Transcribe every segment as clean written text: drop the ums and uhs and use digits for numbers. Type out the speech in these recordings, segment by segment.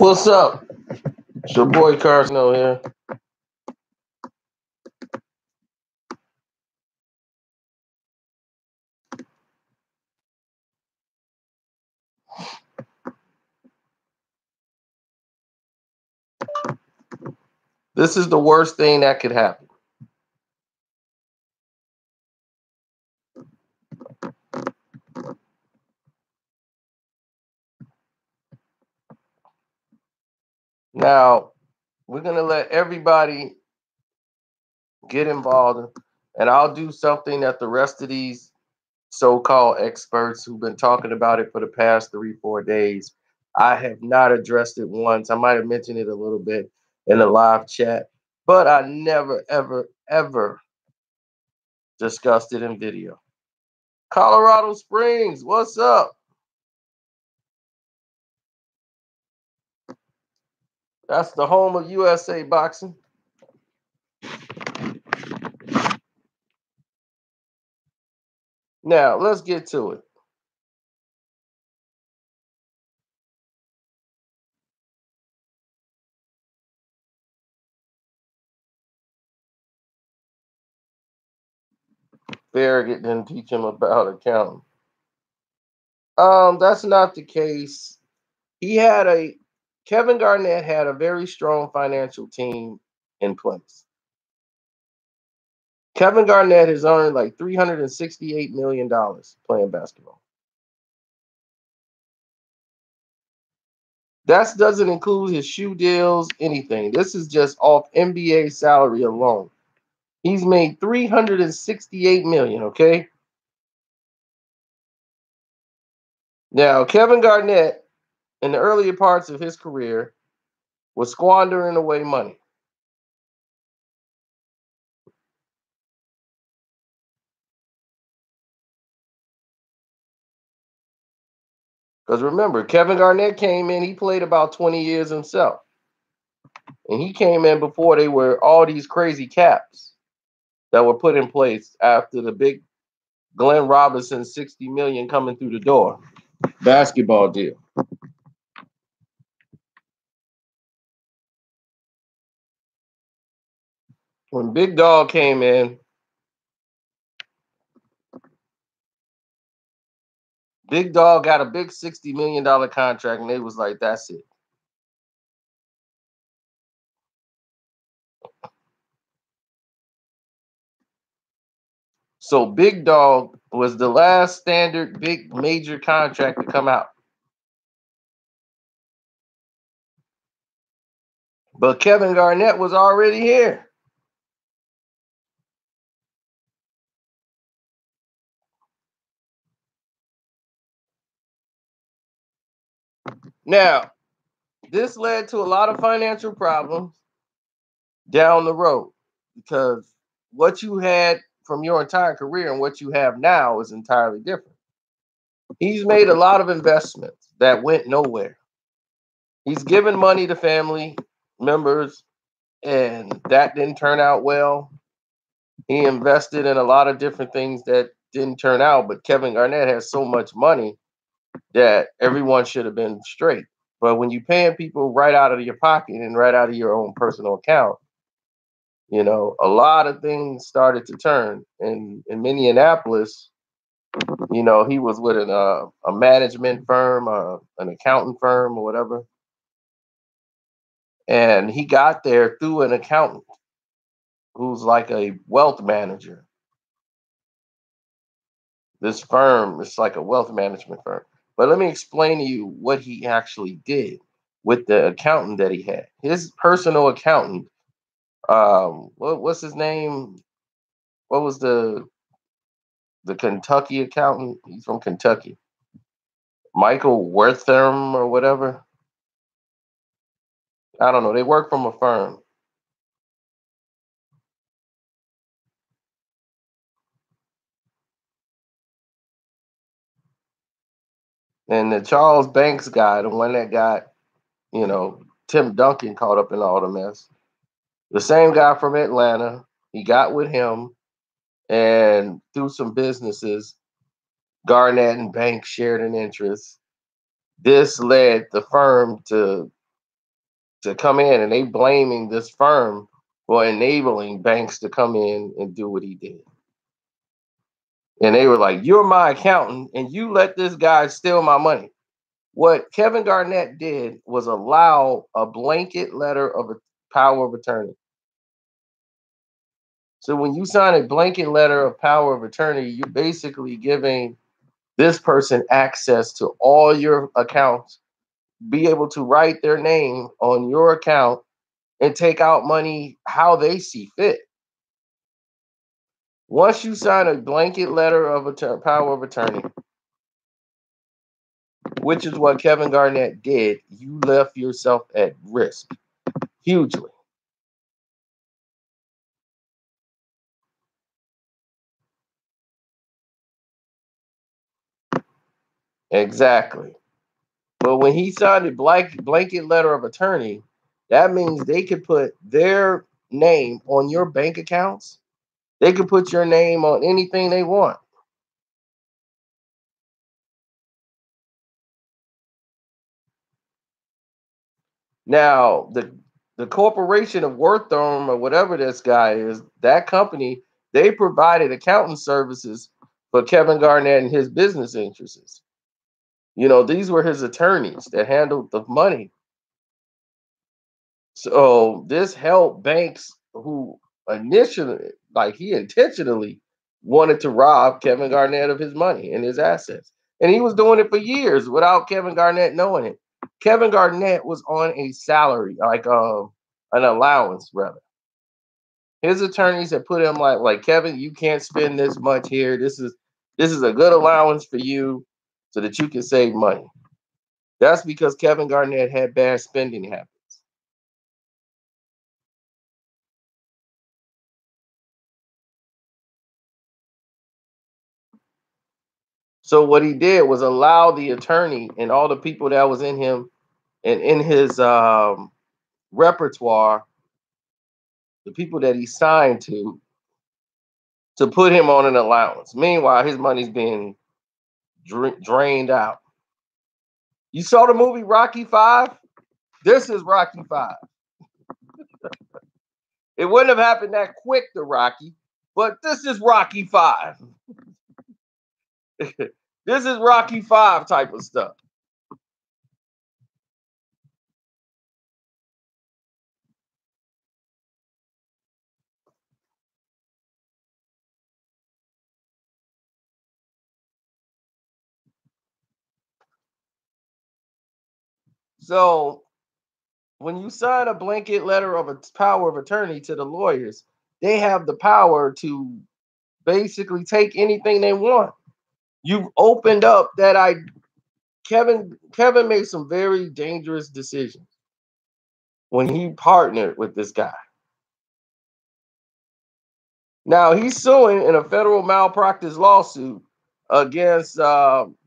What's up? It's your boy Carsno here. This is the worst thing that could happen. Now, we're going to let everybody get involved, and I'll do something that the rest of these so-called experts who've been talking about it for the past 3-4 days, I have not addressed it once. I might have mentioned it a little bit in the live chat, but I never, ever, ever discussed it in video. Colorado Springs, what's up? That's the home of USA Boxing. Now, let's get to it. Farragut didn't teach him about accounting. That's not the case. Kevin Garnett had a very strong financial team in place. Kevin Garnett has earned like $368 million playing basketball. That doesn't include his shoe deals, anything. This is just off NBA salary alone. He's made $368 million, okay? Now, Kevin Garnett, in the earlier parts of his career, was squandering away money. Because remember, Kevin Garnett came in, he played about 20 years himself. And he came in before they were all these crazy caps that were put in place after the big Glenn Robinson $60 million coming through the door basketball deal. When Big Dog came in, Big Dog got a big $60 million contract, and they was like, that's it. So Big Dog was the last standard big major contract to come out. But Kevin Garnett was already here. Now, this led to a lot of financial problems down the road because what you had from your entire career and what you have now is entirely different. He's made a lot of investments that went nowhere. He's given money to family members, and that didn't turn out well. He invested in a lot of different things that didn't turn out, but Kevin Garnett has so much money that everyone should have been straight. But when you're paying people right out of your pocket and right out of your own personal account, you know, a lot of things started to turn. And in Minneapolis, you know, he was with a management firm, an accounting firm or whatever. And he got there through an accountant who's like a wealth manager. This firm is like a wealth management firm. But let me explain to you what he actually did with the accountant that he had. His personal accountant, what's his name? What was the Kentucky accountant? He's from Kentucky. Michael Wortham or whatever. I don't know. They work from a firm. And the Charles Banks guy, the one that got, you know, Tim Duncan caught up in all the mess. The same guy from Atlanta, he got with him, and through some businesses, Garnett and Banks shared an interest. This led the firm to to come in, and they blaming this firm for enabling Banks to come in and do what he did. And they were like, "You're my accountant, and you let this guy steal my money." What Kevin Garnett did was allow a blanket letter of a power of attorney. So when you sign a blanket letter of power of attorney, you're basically giving this person access to all your accounts, be able to write their name on your account and take out money how they see fit. Once you sign a blanket letter of power of attorney, which is what Kevin Garnett did, you left yourself at risk hugely. Exactly. But when he signed a blanket letter of attorney, that means they could put their name on your bank accounts. They could put your name on anything they want. Now, the corporation of Wortham or whatever this guy is, that company, they provided accounting services for Kevin Garnett and his business interests. These were his attorneys that handled the money. So this helped Banks, who initially, like he intentionally wanted to rob Kevin Garnett of his money and his assets. And he was doing it for years without Kevin Garnett knowing it. Kevin Garnett was on a salary, like an allowance rather. His attorneys had put him like Kevin, you can't spend this much here. This is a good allowance for you so that you can save money. That's because Kevin Garnett had bad spending habits. So what he did was allow the attorney and all the people that was in him and in his repertoire, the people that he signed to put him on an allowance. Meanwhile, his money's being drained out. You saw the movie Rocky Five? This is Rocky Five. It wouldn't have happened that quick to Rocky, but this is Rocky Five. This is Rocky Five type of stuff. So when you sign a blanket letter of a power of attorney to the lawyers, they have the power to basically take anything they want. You've opened up that Kevin made some very dangerous decisions when he partnered with this guy. Now he's suing in a federal malpractice lawsuit against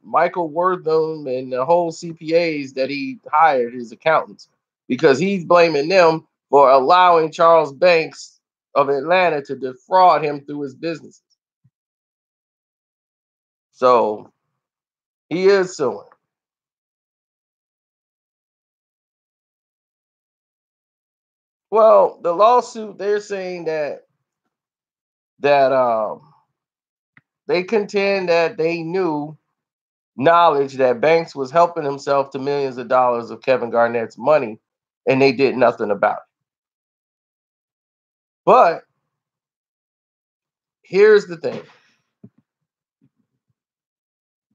Michael Wortham and the whole CPAs that he hired, his accountants, because he's blaming them for allowing Charles Banks of Atlanta to defraud him through his businesses. So he is suing. Well, the lawsuit, they're saying that they contend that they knew knowledge that Banks was helping himself to millions of dollars of Kevin Garnett's money, and they did nothing about it. But here's the thing.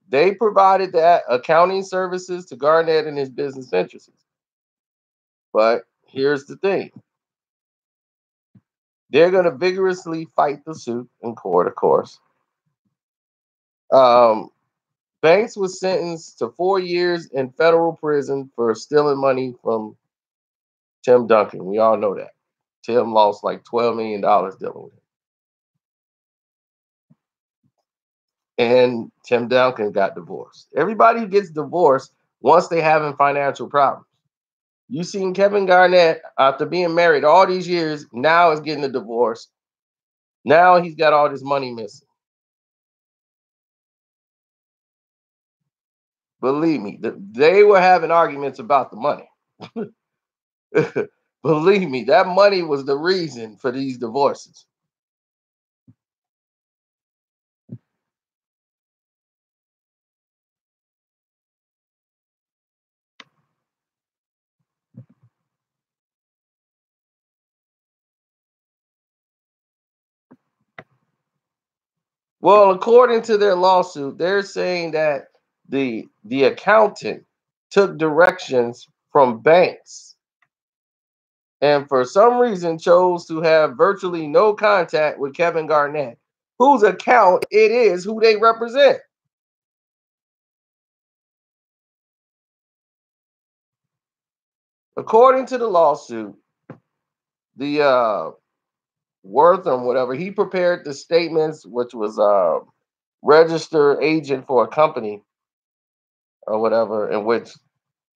They provided that accounting services to Garnett and his business interests. But here's the thing. They're going to vigorously fight the suit in court, of course. Um, Banks was sentenced to 4 years in federal prison for stealing money from Tim Duncan. We all know that. Tim lost like $12 million dealing with it. And Tim Duncan got divorced. Everybody who gets divorced once they having financial problems. You seen Kevin Garnett after being married all these years, now is getting a divorce. Now he's got all this money missing. Believe me, they were having arguments about the money. Believe me, that money was the reason for these divorces. Well, according to their lawsuit, they're saying that the accountant took directions from banks and for some reason chose to have virtually no contact with Kevin Garnett, whose account it is who they represent. According to the lawsuit, the Wortham, whatever, he prepared the statements, which was registered agent for a company or whatever, in which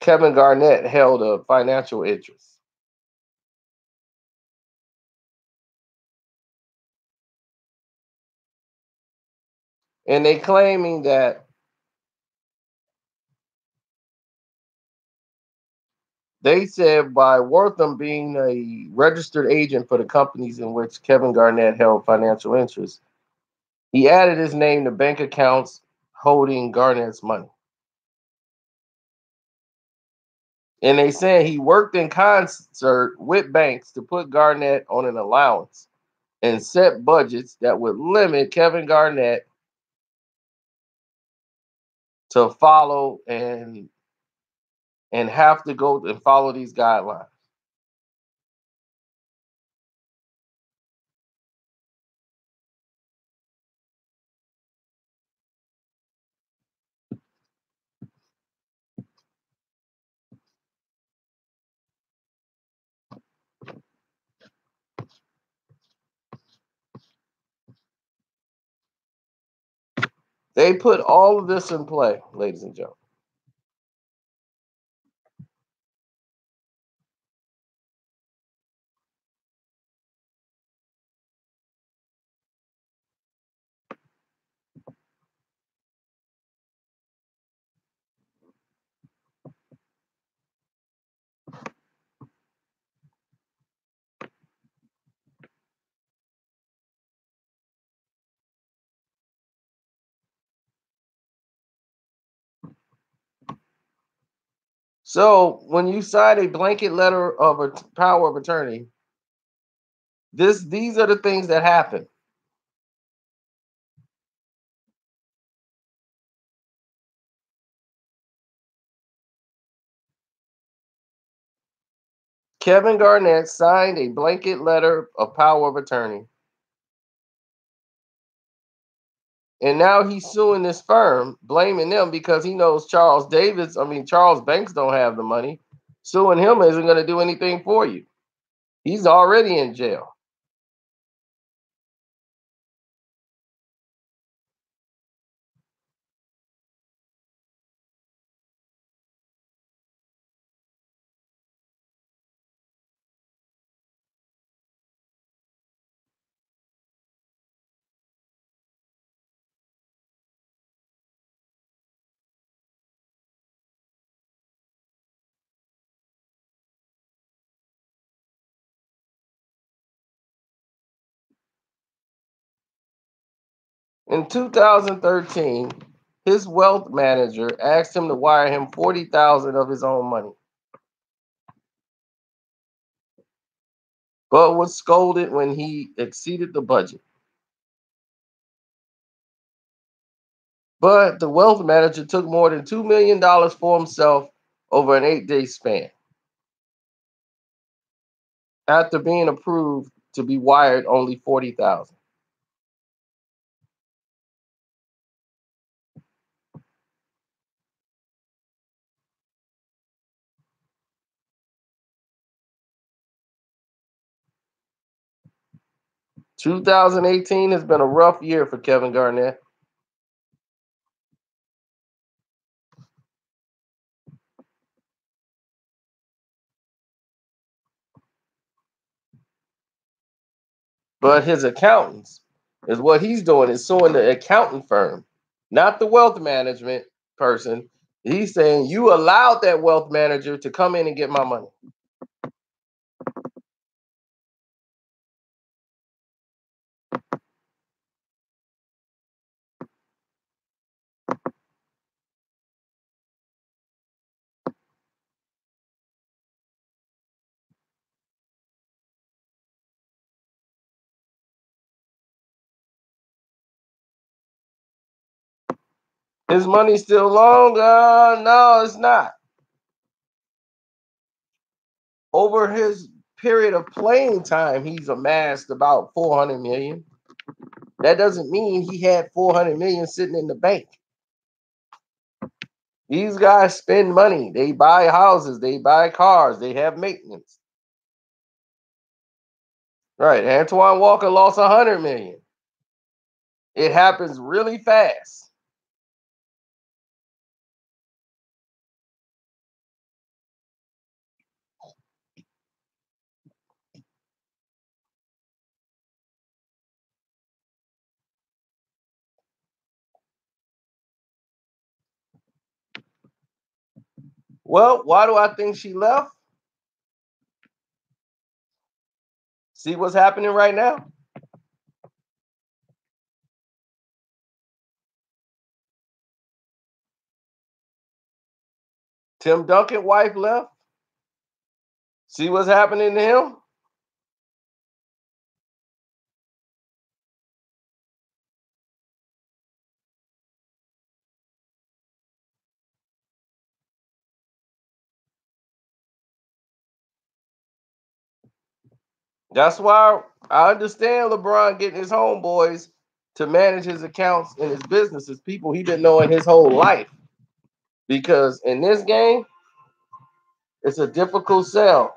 Kevin Garnett held a financial interest. And they claiming that they said by Wortham being a registered agent for the companies in which Kevin Garnett held financial interests, he added his name to bank accounts holding Garnett's money. And they said he worked in concert with banks to put Garnett on an allowance and set budgets that would limit Kevin Garnett to follow and have to go and follow these guidelines. They put all of this in play, ladies and gentlemen. So when you sign a blanket letter of a power of attorney, these are the things that happen. Kevin Garnett signed a blanket letter of power of attorney. And now he's suing this firm, blaming them because he knows Charles Banks don't have the money. Suing him isn't going to do anything for you. He's already in jail. In 2013, his wealth manager asked him to wire him $40,000 of his own money, but was scolded when he exceeded the budget. But the wealth manager took more than $2 million for himself over an 8-day span after being approved to be wired only $40,000. 2018 has been a rough year for Kevin Garnett. But his accountants is what he's doing is suing the accountant firm, not the wealth management person. He's saying you allowed that wealth manager to come in and get my money. His money's still long? No, it's not. Over his period of playing time, he's amassed about 400 million. That doesn't mean he had 400 million sitting in the bank. These guys spend money. They buy houses, they buy cars, they have maintenance. Right. Antoine Walker lost 100 million. It happens really fast. Well, why do I think she left? See what's happening right now? Tim Duncan's wife left. See what's happening to him? That's why I understand LeBron getting his homeboys to manage his accounts and his businesses, people he been knowing his whole life. Because in this game, it's a difficult sell.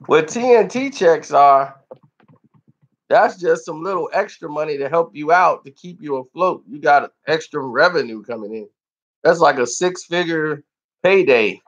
What TNT checks are, that's just some little extra money to help you out to keep you afloat. You got extra revenue coming in. That's like a six-figure payday.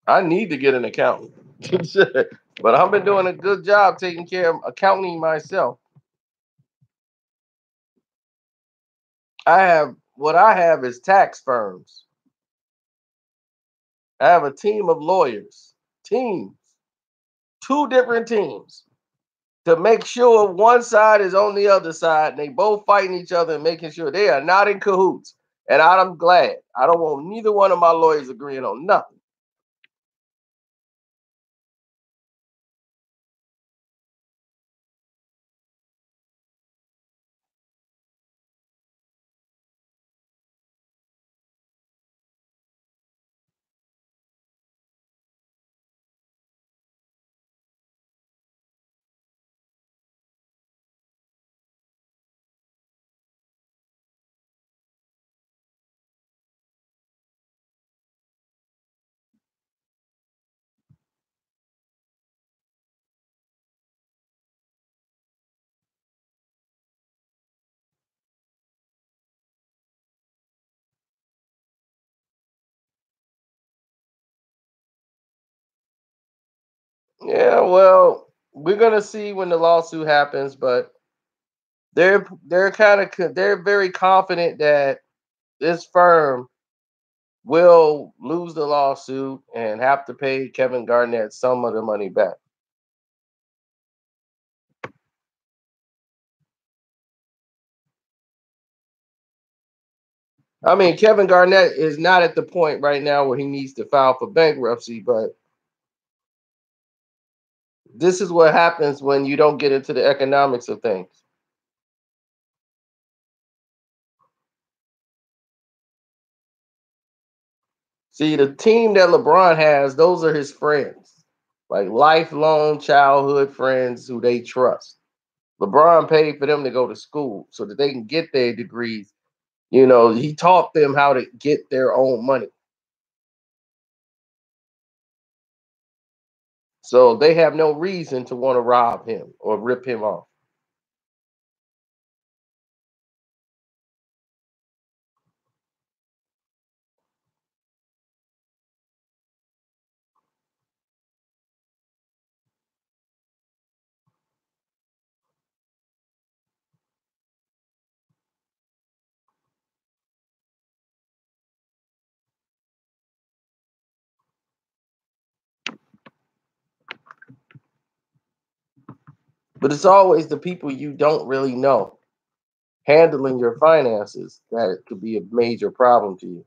I need to get an accountant. But I've been doing a good job taking care of accounting myself. I have is tax firms. I have a team of lawyers, teams, two different teams to make sure one side is on the other side and they both fighting each other and making sure they are not in cahoots. And I'm glad. I don't want neither one of my lawyers agreeing on nothing. Yeah, well, we're gonna see when the lawsuit happens, but they're very confident that this firm will lose the lawsuit and have to pay Kevin Garnett some of the money back. I mean, Kevin Garnett is not at the point right now where he needs to file for bankruptcy, but this is what happens when you don't get into the economics of things. See, the team that LeBron has, those are his friends, like lifelong childhood friends who they trust. LeBron paid for them to go to school so that they can get their degrees. He taught them how to get their own money. So they have no reason to want to rob him or rip him off. But it's always the people you don't really know handling your finances that could be a major problem to you.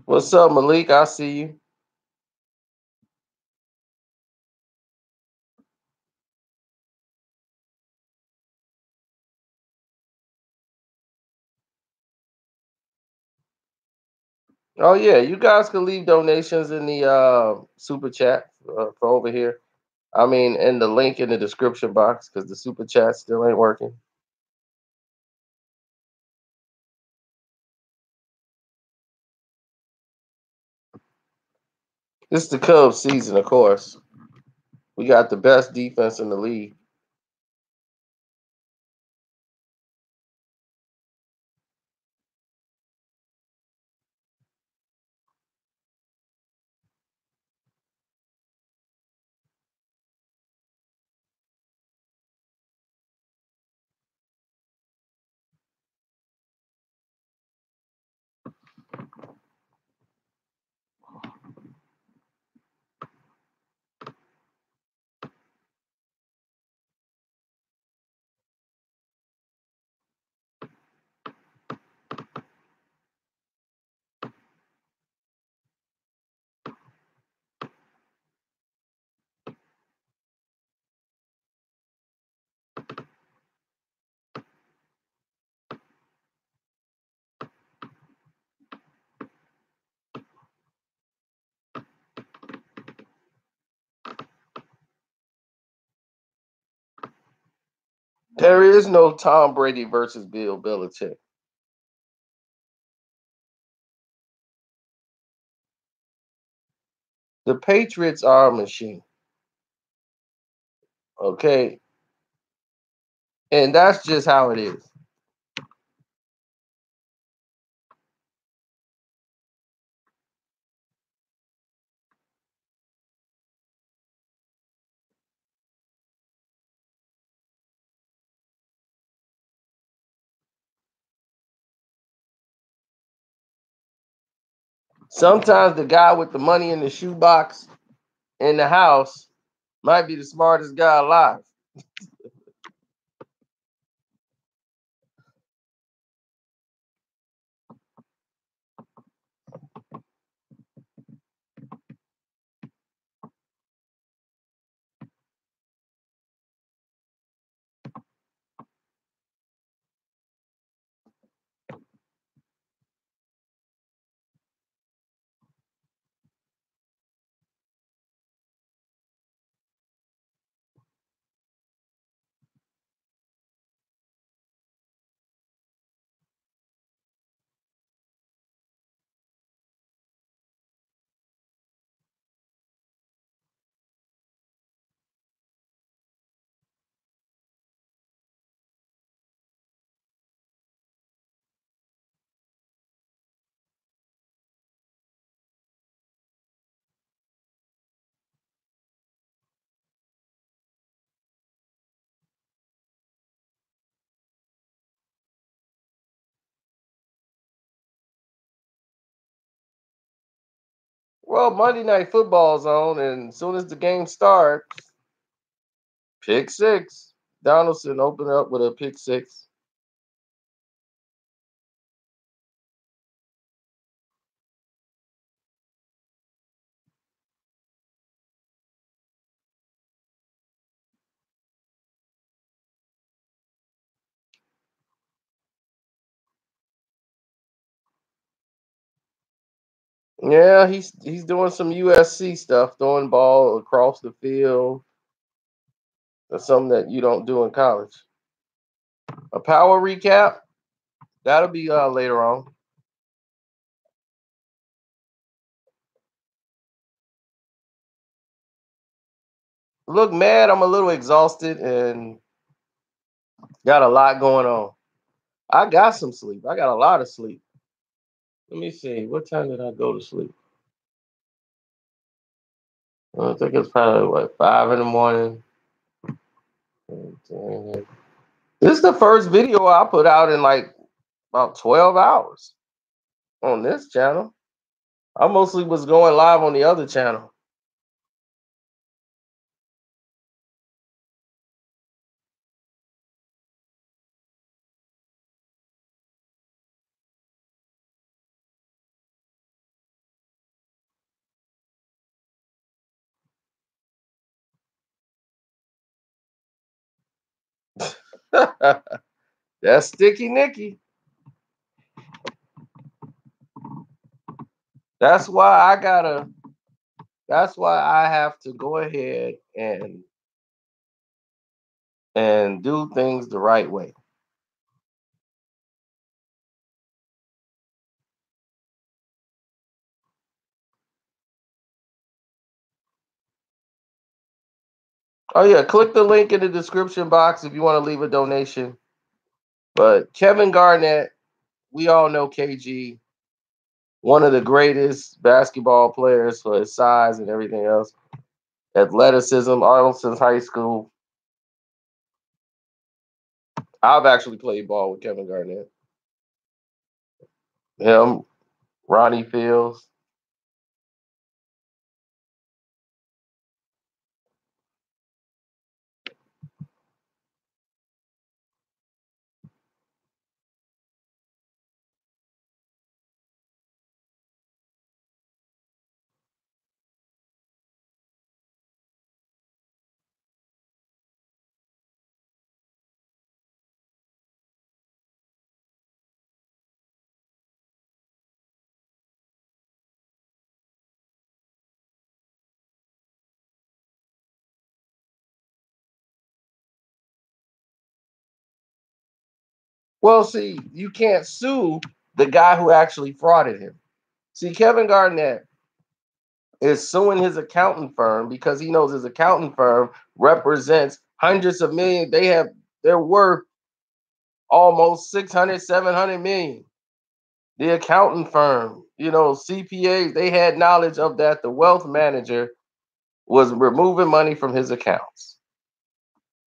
What's up, Malik? I see you. Oh yeah, you guys can leave donations in the super chat for over here. I mean, in the link in the description box because the super chat still ain't working. This is the Cubs season, of course. We got the best defense in the league. There is no Tom Brady versus Bill Belichick. The Patriots are a machine. Okay. And that's just how it is. Sometimes the guy with the money in the shoebox in the house might be the smartest guy alive. Well, Monday Night Football's on, and as soon as the game starts, pick six. Donaldson opened up with a pick six. Yeah, he's doing some USC stuff, throwing ball across the field. That's something that you don't do in college. A power recap, that'll be later on. Look, man, I'm a little exhausted and got a lot going on. I got some sleep. I got a lot of sleep. Let me see. What time did I go to sleep? I think it's probably what 5 in the morning. This is the first video I put out in like about 12 hours on this channel. I mostly was going live on the other channel. That's Sticky Nicky. That's why I gotta. That's why I have to go ahead and do things the right way. Oh yeah, click the link in the description box if you want to leave a donation. But Kevin Garnett, we all know KG, one of the greatest basketball players for his size and everything else. Athleticism, all since high school. I've actually played ball with Kevin Garnett. Him, Ronnie Fields. Well, see, you can't sue the guy who actually frauded him. See, Kevin Garnett is suing his accounting firm because he knows his accounting firm represents hundreds of millions. They're worth almost 600, 700 million. The accounting firm, CPAs, they had knowledge of that. The wealth manager was removing money from his accounts.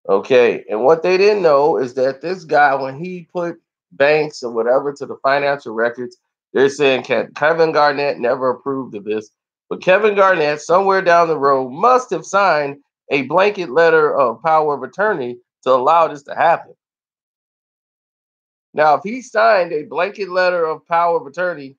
Okay. And what they didn't know is that this guy, when he put banks or whatever to the financial records, they're saying Kevin Garnett never approved of this. But Kevin Garnett, somewhere down the road, must have signed a blanket letter of power of attorney to allow this to happen. Now, if he signed a blanket letter of power of attorney,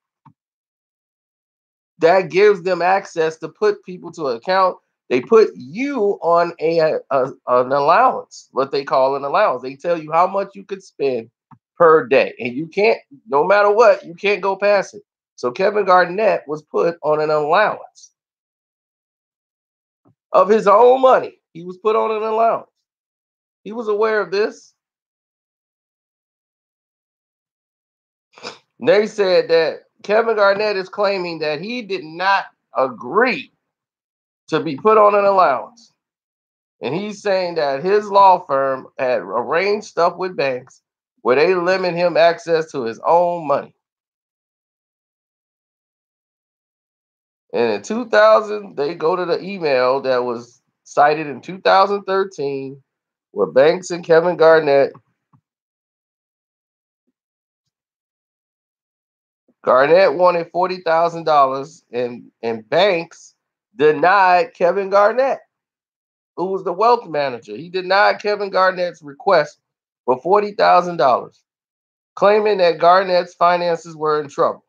that gives them access to put people to account. They put you on an allowance, what they call an allowance. They tell you how much you could spend per day, and you can't, no matter what, you can't go past it. So Kevin Garnett was put on an allowance of his own money. He was put on an allowance. He was aware of this. They said that Kevin Garnett is claiming that he did not agree to be put on an allowance. And he's saying that his law firm had arranged stuff with banks where they limit him access to his own money. And in 2000, they go to the email that was cited in 2013 where Banks and Kevin Garnett wanted $40,000 and Banks denied Kevin Garnett, who was the wealth manager. He denied Kevin Garnett's request for $40,000, claiming that Garnett's finances were in trouble.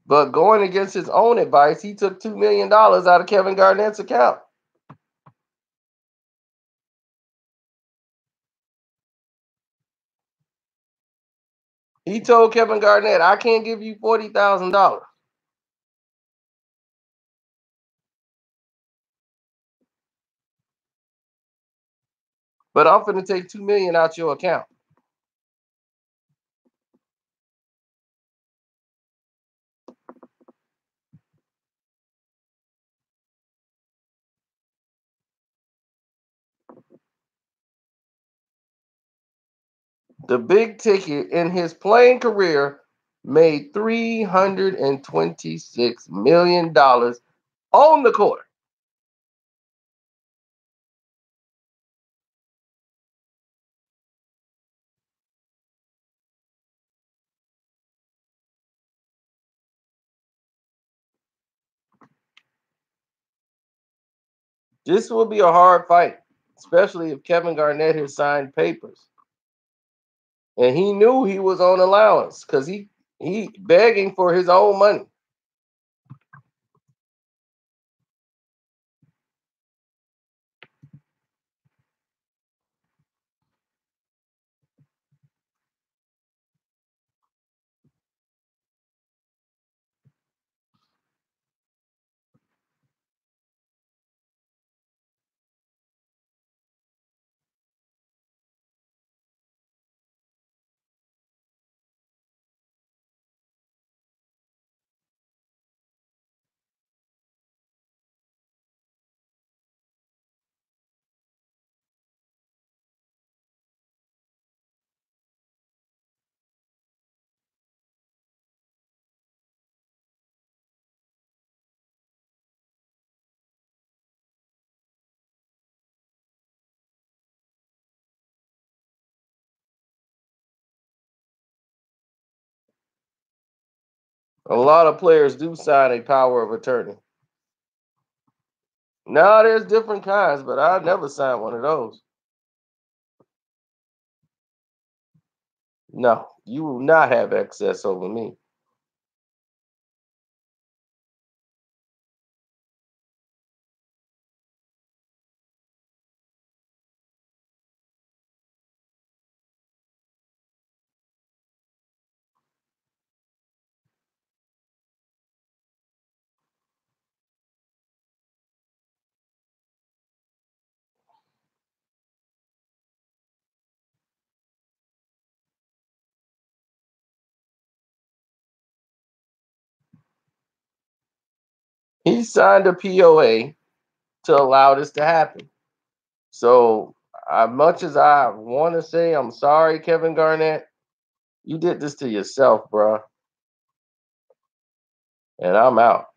But going against his own advice, he took $2 million out of Kevin Garnett's account. He told Kevin Garnett, I can't give you $40,000, but I'm going to take $2 million out your account. the big ticket in his playing career made $326 million on the court. This will be a hard fight, especially if Kevin Garnett has signed papers. And he knew he was on allowance because he begging for his own money. A lot of players do sign a power of attorney. Now there's different kinds, but I never signed one of those. No, you will not have access over me. He signed a POA to allow this to happen. So, as much as I want to say I'm sorry, Kevin Garnett, you did this to yourself, bro. And I'm out.